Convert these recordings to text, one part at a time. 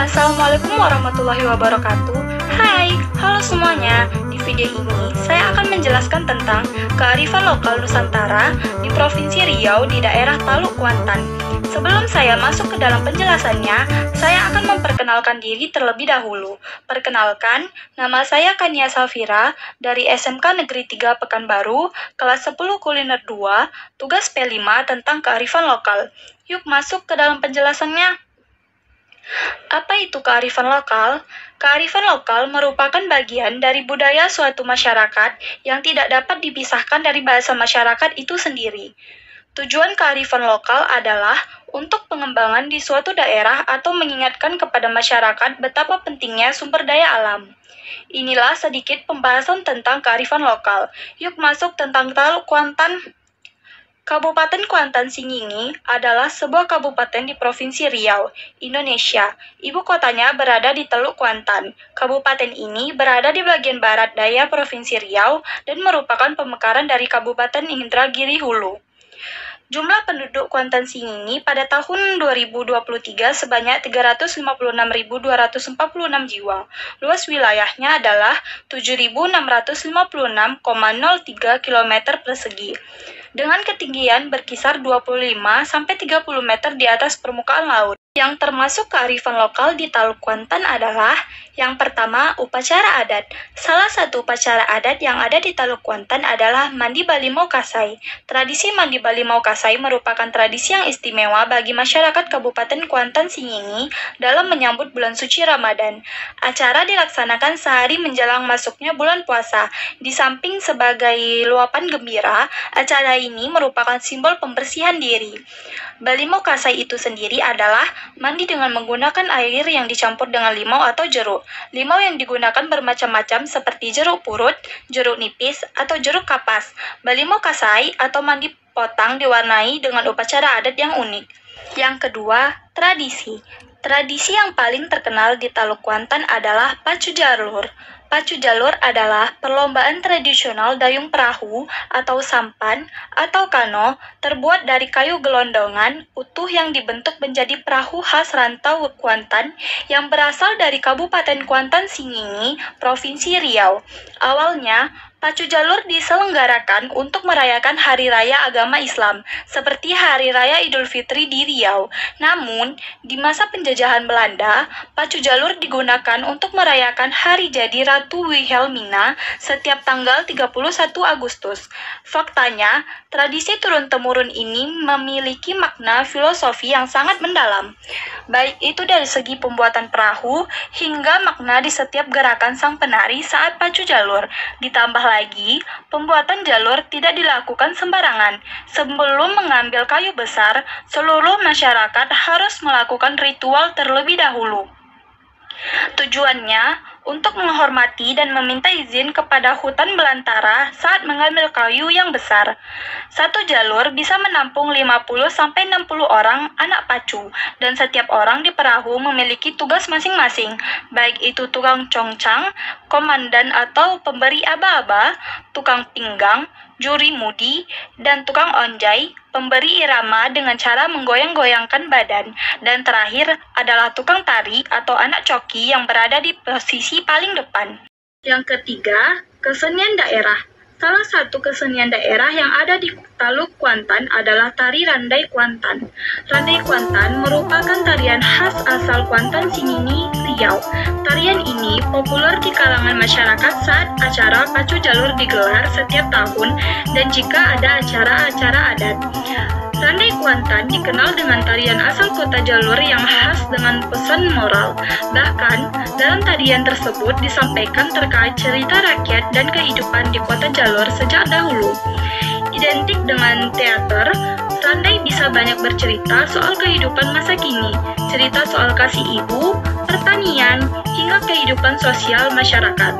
Assalamualaikum warahmatullahi wabarakatuh. Hai, halo semuanya. Di video ini, saya akan menjelaskan tentang kearifan lokal Nusantara di Provinsi Riau di daerah Taluk Kuantan. Sebelum saya masuk ke dalam penjelasannya, saya akan memperkenalkan diri terlebih dahulu. Perkenalkan, nama saya Kania Safira dari SMK Negeri 3 Pekanbaru, kelas 10 Kuliner 2, tugas P5 tentang kearifan lokal. Yuk masuk ke dalam penjelasannya. Apa itu kearifan lokal? Kearifan lokal merupakan bagian dari budaya suatu masyarakat yang tidak dapat dipisahkan dari bahasa masyarakat itu sendiri. Tujuan kearifan lokal adalah untuk pengembangan di suatu daerah atau mengingatkan kepada masyarakat betapa pentingnya sumber daya alam. Inilah sedikit pembahasan tentang kearifan lokal. Yuk masuk tentang Taluk Kuantan. Kabupaten Kuantan Singingi adalah sebuah kabupaten di Provinsi Riau, Indonesia. Ibu kotanya berada di Teluk Kuantan. Kabupaten ini berada di bagian barat daya Provinsi Riau dan merupakan pemekaran dari Kabupaten Indragiri Hulu. Jumlah penduduk Kuantan Singingi pada tahun 2023 sebanyak 356.246 jiwa. Luas wilayahnya adalah 7.656,03 km persegi. Dengan ketinggian berkisar 25-30 meter di atas permukaan laut. Yang termasuk kearifan lokal di Taluk Kuantan adalah yang pertama, upacara adat. Salah satu upacara adat yang ada di Taluk Kuantan adalah Mandi Balimau Kasai. Tradisi Mandi Balimau Kasai merupakan tradisi yang istimewa bagi masyarakat Kabupaten Kuantan Singingi dalam menyambut bulan suci Ramadan. Acara dilaksanakan sehari menjelang masuknya bulan puasa. Di samping sebagai luapan gembira, acara ini merupakan simbol pembersihan diri. Balimau Kasai itu sendiri adalah mandi dengan menggunakan air yang dicampur dengan limau atau jeruk. Limau yang digunakan bermacam-macam seperti jeruk purut, jeruk nipis, atau jeruk kapas. Balimau Kasai atau mandi potang diwarnai dengan upacara adat yang unik. Yang kedua, tradisi. Tradisi yang paling terkenal di Taluk Kuantan adalah Pacu Jalur. Pacu jalur adalah perlombaan tradisional dayung perahu atau sampan atau kano terbuat dari kayu gelondongan utuh yang dibentuk menjadi perahu khas rantau Kuantan yang berasal dari Kabupaten Kuantan Singingi, Provinsi Riau. Awalnya, pacu jalur diselenggarakan untuk merayakan hari raya agama Islam, seperti Hari Raya Idul Fitri di Riau. Namun, di masa penjajahan Belanda, pacu jalur digunakan untuk merayakan hari jadi Ratu Wilhelmina setiap tanggal 31 Agustus. Faktanya, tradisi turun-temurun ini memiliki makna filosofi yang sangat mendalam. Baik itu dari segi pembuatan perahu, hingga makna di setiap gerakan sang penari saat pacu jalur. Ditambah lagi, pembuatan jalur tidak dilakukan sembarangan. Sebelum mengambil kayu besar, seluruh masyarakat harus melakukan ritual terlebih dahulu. Tujuannya untuk menghormati dan meminta izin kepada hutan belantara saat mengambil kayu yang besar. Satu jalur bisa menampung 50-60 orang anak pacu, dan setiap orang di perahu memiliki tugas masing-masing, baik itu tukang congcang, komandan atau pemberi aba-aba, tukang pinggang, juri mudi, dan tukang onjai, pemberi irama dengan cara menggoyang-goyangkan badan, dan terakhir adalah tukang tari atau anak coki yang berada di posisi paling depan. Yang ketiga, kesenian daerah. Salah satu kesenian daerah yang ada di Taluk Kuantan adalah tari Randai Kuantan. Randai Kuantan merupakan tarian khas asal Kuantan Singingi, Riau. Tarian ini populer di kalangan masyarakat saat acara pacu jalur digelar setiap tahun dan jika ada acara-acara adat. Randai Kuantan dikenal dengan tarian asal kota jalur yang khas dengan pesan moral. Bahkan, dalam tarian tersebut disampaikan terkait cerita rakyat dan kehidupan di kota jalur sejak dahulu. Identik dengan teater, Randai bisa banyak bercerita soal kehidupan masa kini, cerita soal kasih ibu, pertanian, hingga kehidupan sosial masyarakat.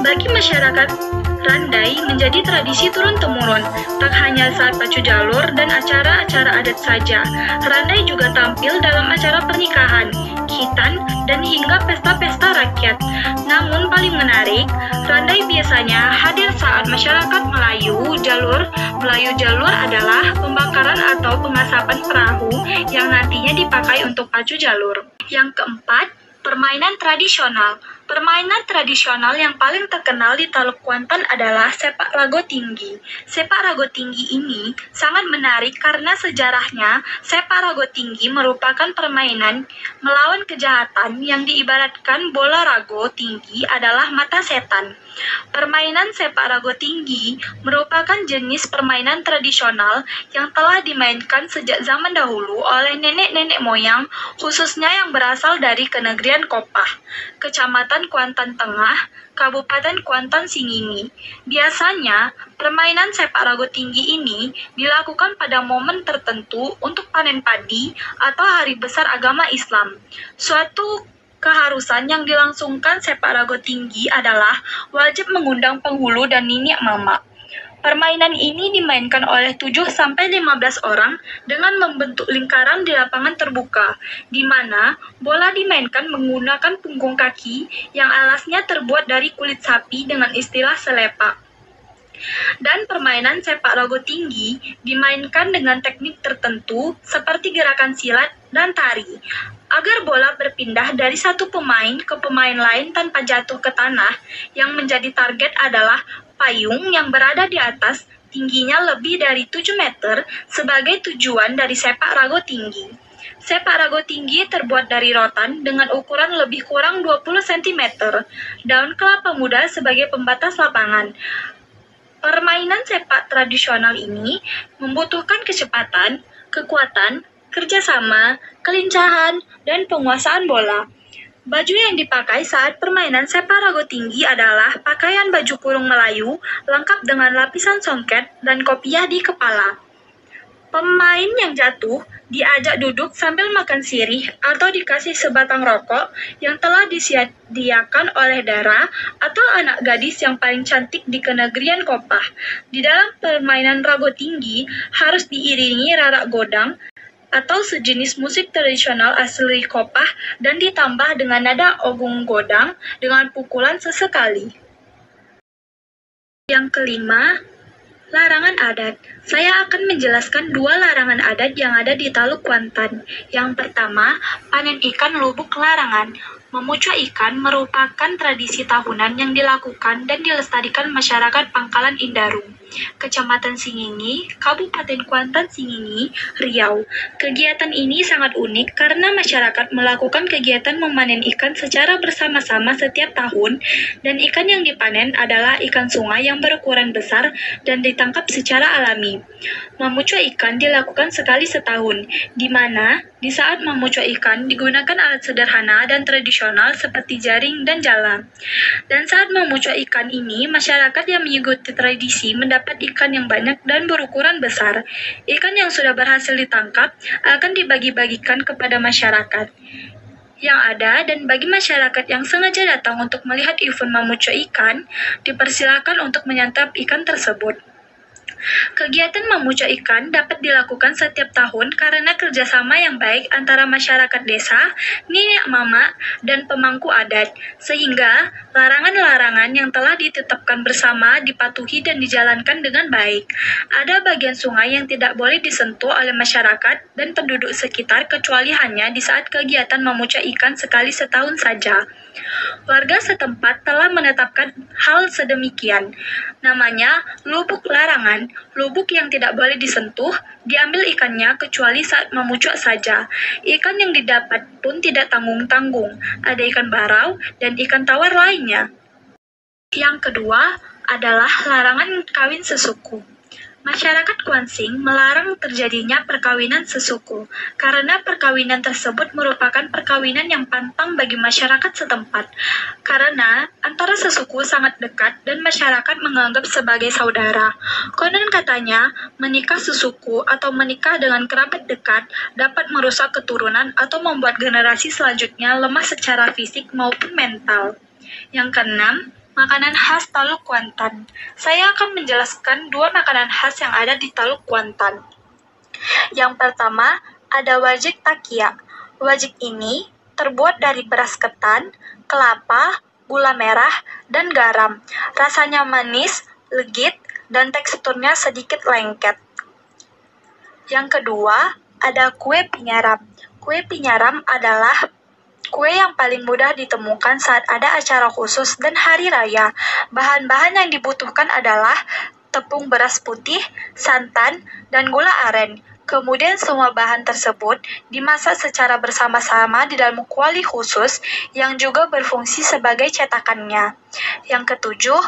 Bagi masyarakat, Randai menjadi tradisi turun-temurun, tak hanya saat pacu jalur dan acara-acara adat saja. Randai juga tampil dalam acara pernikahan. hitan, dan hingga pesta-pesta rakyat. Namun paling menarik, randai biasanya hadir saat masyarakat Melayu jalur adalah pembakaran atau pengasapan perahu yang nantinya dipakai untuk pacu jalur. Yang keempat, permainan tradisional. Permainan tradisional yang paling terkenal di Teluk Kuantan adalah sepak rago tinggi. Sepak rago tinggi ini sangat menarik karena sejarahnya sepak rago tinggi merupakan permainan melawan kejahatan yang diibaratkan bola rago tinggi adalah mata setan. Permainan sepak rago tinggi merupakan jenis permainan tradisional yang telah dimainkan sejak zaman dahulu oleh nenek-nenek moyang, khususnya yang berasal dari Kenegrian Kopah, Kecamatan Kuantan Tengah, Kabupaten Kuantan Singingi. Biasanya, permainan sepak rago tinggi ini dilakukan pada momen tertentu untuk panen padi atau hari besar agama Islam. Suatu keharusan yang dilangsungkan sepak rago tinggi adalah wajib mengundang penghulu dan niniak mama. Permainan ini dimainkan oleh 7-15 orang dengan membentuk lingkaran di lapangan terbuka, di mana bola dimainkan menggunakan punggung kaki yang alasnya terbuat dari kulit sapi dengan istilah selepak. Dan permainan sepak rago tinggi dimainkan dengan teknik tertentu seperti gerakan silat dan tari. Agar bola berpindah dari satu pemain ke pemain lain tanpa jatuh ke tanah, yang menjadi target adalah payung yang berada di atas, tingginya lebih dari 7 meter, sebagai tujuan dari sepak rago tinggi. Sepak rago tinggi terbuat dari rotan dengan ukuran lebih kurang 20 cm, daun kelapa muda sebagai pembatas lapangan. Permainan sepak tradisional ini membutuhkan kecepatan, kekuatan, kerjasama, kelincahan, dan penguasaan bola. Baju yang dipakai saat permainan sepak rago tinggi adalah pakaian baju kurung Melayu, lengkap dengan lapisan songket dan kopiah di kepala. Pemain yang jatuh diajak duduk sambil makan sirih atau dikasih sebatang rokok yang telah disediakan oleh Dara atau anak gadis yang paling cantik di Kenegrian Kopah. Di dalam permainan rago tinggi harus diiringi rarak godang atau sejenis musik tradisional asli Kopah dan ditambah dengan nada ogung godang dengan pukulan sesekali. Yang kelima, larangan adat. Saya akan menjelaskan 2 larangan adat yang ada di Teluk Kuantan. Yang pertama, panen ikan lubuk larangan. Memucuk ikan merupakan tradisi tahunan yang dilakukan dan dilestarikan masyarakat Pangkalan Indarung, Kecamatan Singingi, Kabupaten Kuantan Singingi, Riau. Kegiatan ini sangat unik karena masyarakat melakukan kegiatan memanen ikan secara bersama-sama setiap tahun, dan ikan yang dipanen adalah ikan sungai yang berukuran besar dan ditangkap secara alami. Memucuk ikan dilakukan sekali setahun, di mana di saat memucuk ikan digunakan alat sederhana dan tradisional seperti jaring dan jala. Dan saat memucuk ikan ini, masyarakat yang mengikuti tradisi mendapat ikan yang banyak dan berukuran besar. Ikan yang sudah berhasil ditangkap akan dibagi-bagikan kepada masyarakat yang ada, dan bagi masyarakat yang sengaja datang untuk melihat event memucuk ikan, dipersilakan untuk menyantap ikan tersebut. Kegiatan memucuk ikan dapat dilakukan setiap tahun karena kerjasama yang baik antara masyarakat desa, niniak mama, dan pemangku adat, sehingga larangan-larangan yang telah ditetapkan bersama dipatuhi dan dijalankan dengan baik. Ada bagian sungai yang tidak boleh disentuh oleh masyarakat dan penduduk sekitar kecuali hanya di saat kegiatan memucuk ikan sekali setahun saja. Warga setempat telah menetapkan hal sedemikian. Namanya lubuk larangan. Lubuk yang tidak boleh disentuh, diambil ikannya kecuali saat memucuk saja. Ikan yang didapat pun tidak tanggung-tanggung. Ada ikan barau dan ikan tawar lainnya. Yang kedua adalah larangan kawin sesuku. Masyarakat Kuansing melarang terjadinya perkawinan sesuku, karena perkawinan tersebut merupakan perkawinan yang pantang bagi masyarakat setempat, karena antara sesuku sangat dekat dan masyarakat menganggap sebagai saudara. Konon katanya, menikah sesuku atau menikah dengan kerabat dekat dapat merusak keturunan atau membuat generasi selanjutnya lemah secara fisik maupun mental. Yang keenam, makanan khas Teluk Kuantan. Saya akan menjelaskan 2 makanan khas yang ada di Teluk Kuantan. Yang pertama, ada wajik takia. Wajik ini terbuat dari beras ketan, kelapa, gula merah, dan garam. Rasanya manis, legit, dan teksturnya sedikit lengket. Yang kedua, ada kue pinyaram. Kue pinyaram adalah kue yang paling mudah ditemukan saat ada acara khusus dan hari raya. Bahan-bahan yang dibutuhkan adalah tepung beras putih, santan, dan gula aren. Kemudian semua bahan tersebut dimasak secara bersama-sama di dalam kuali khusus yang juga berfungsi sebagai cetakannya. Yang ketujuh,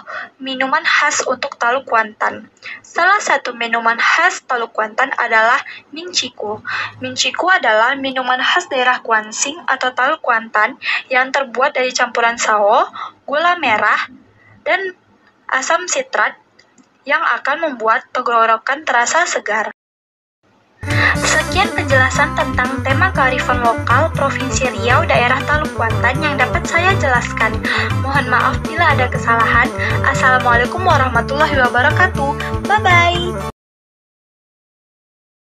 minuman khas untuk Talu Kuantan. Salah satu minuman khas Talu Kuantan adalah minciku. Minciku adalah minuman khas daerah Kuansing atau Talu Kuantan yang terbuat dari campuran sawo, gula merah, dan asam sitrat yang akan membuat tenggorokan terasa segar. Sekian penjelasan tentang tema kearifan lokal Provinsi Riau daerah Talu Kuantan yang dapat saya jelaskan. Mohon maaf bila ada kesalahan. Assalamualaikum warahmatullahi wabarakatuh. Bye-bye.